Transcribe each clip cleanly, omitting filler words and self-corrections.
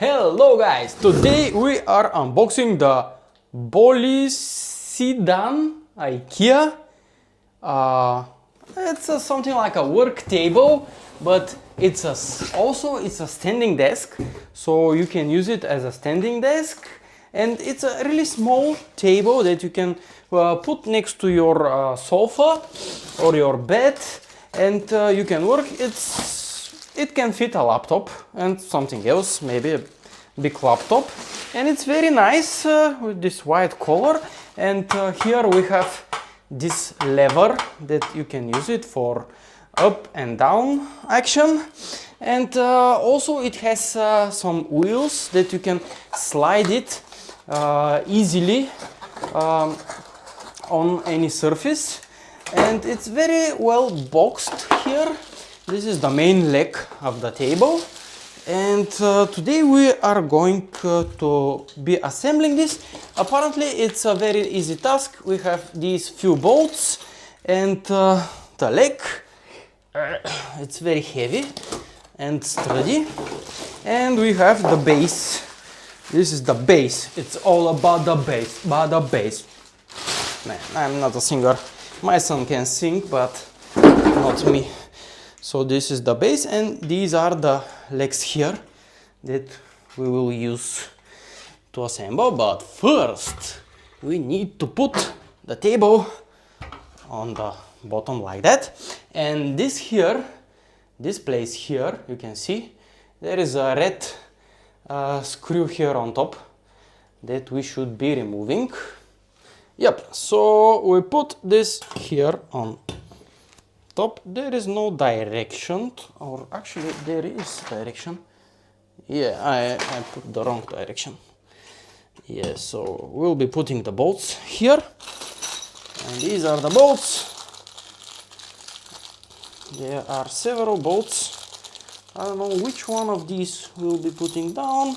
Hello guys, today we are unboxing the BOLLSIDAN IKEA. It's something like a work table, but it's a standing desk, so you can use it as a standing desk. And it's a really small table that you can put next to your sofa or your bed, and you can work. It can fit a laptop and something else, maybe a big laptop, and it's very nice with this white color. And here we have this lever that you can use it for up and down action, and also it has some wheels that you can slide it easily on any surface, and it's very well boxed here. This is the main leg of the table, and today we are going to be assembling this. Apparently it's a very easy task. We have these few bolts and the leg. It's very heavy and sturdy, and we have the base. This is the base. It's all about the base, Man, I'm not a singer. My son can sing, but not me. So this is the base, and these are the legs here that we will use to assemble. But first we need to put the table on the bottom like that. And this place here, you can see there is a red screw here on top that we should be removing. Yep, so we put this here on top. There is no direction, or actually there is direction. Yeah, I put the wrong direction. Yeah, so we'll be putting the bolts here, and these are the bolts. There are several bolts. I don't know which one of these we'll be putting down,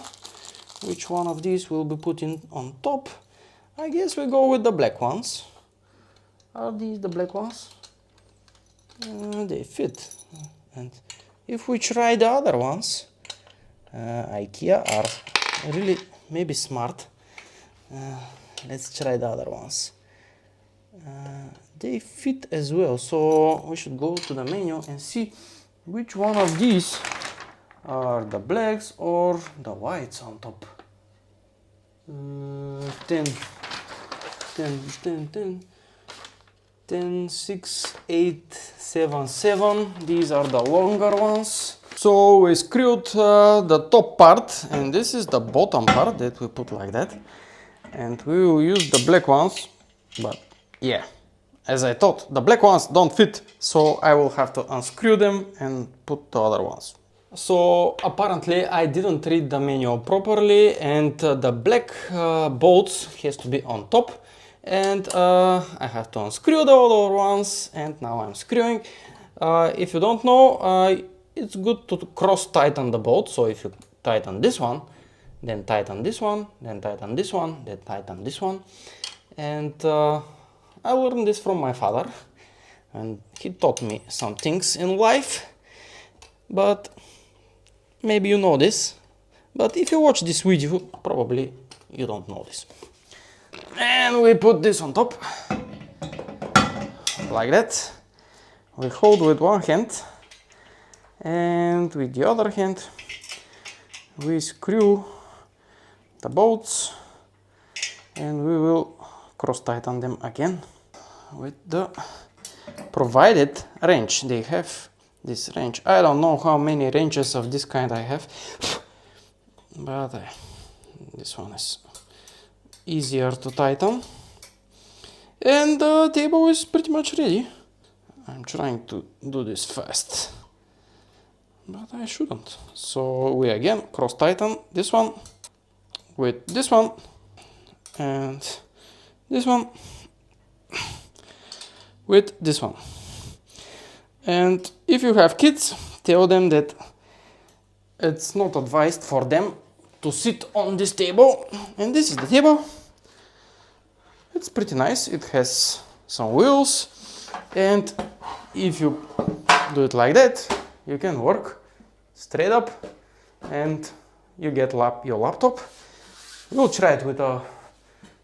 which one of these we'll be putting on top. I guess we go with the black ones. Are these the black ones? They fit. And if we try the other ones, IKEA are really maybe smart. Let's try the other ones. They fit as well, so we should go to the menu and see which one of these are the blacks or the whites on top. 10, 6, 8, 7, 7. These are the longer ones. So we screwed the top part, and this is the bottom part that we put like that. And we will use the black ones, but yeah, as I thought, the black ones don't fit, so I will have to unscrew them and put the other ones. So apparently I didn't read the manual properly, and the black bolts has to be on top, and I have to unscrew the other ones, and now I'm screwing. If you don't know, it's good to cross tighten the bolt. So if you tighten this one, then tighten this one, then tighten this one, then tighten this one. And I learned this from my father, and he taught me some things in life, but maybe you know this, but if you watch this video, probably you don't know this. And we put this on top, like that. We hold with one hand, and with the other hand, we screw the bolts, and we will cross tighten them again with the provided wrench. They have this wrench. I don't know how many wrenches of this kind I have, but this one is easier to tighten. And the table is pretty much ready. I'm trying to do this fast, but I shouldn't. So we again cross tighten this one with this one, and this one with this one. And if you have kids, tell them that it's not advised for them to sit on this table. And this is the table. It's pretty nice. It has some wheels, and if you do it like that, you can work straight up and you get your laptop. We'll try it with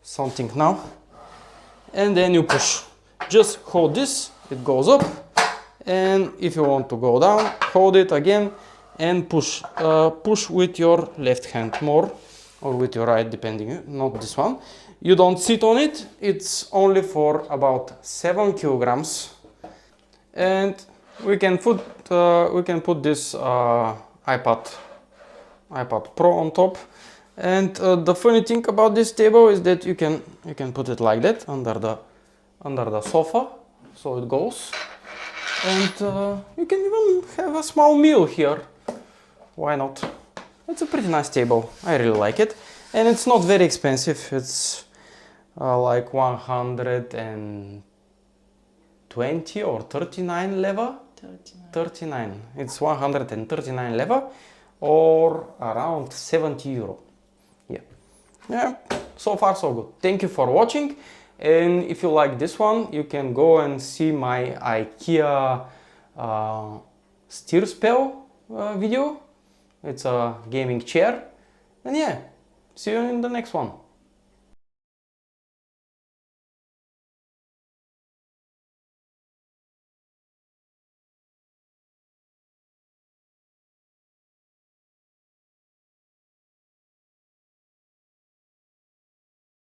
something now. And then you push. Just hold this, it goes up. And if you want to go down, hold it again and push. Push with your left hand more, or with your right, depending, not this one. You don't sit on it, it's only for about 7 kilograms. And we can put this iPad Pro on top. And the funny thing about this table is that you can put it like that under the sofa, so it goes. And you can even have a small meal here. Why not? It's a pretty nice table. I really like it. And it's not very expensive. It's like 120 or 39 leva? 39. It's 139 leva or around 70 euro. Yeah, so far so good. Thank you for watching. And if you like this one, you can go and see my IKEA Steerspel video. It's a gaming chair. And yeah, see you in the next one.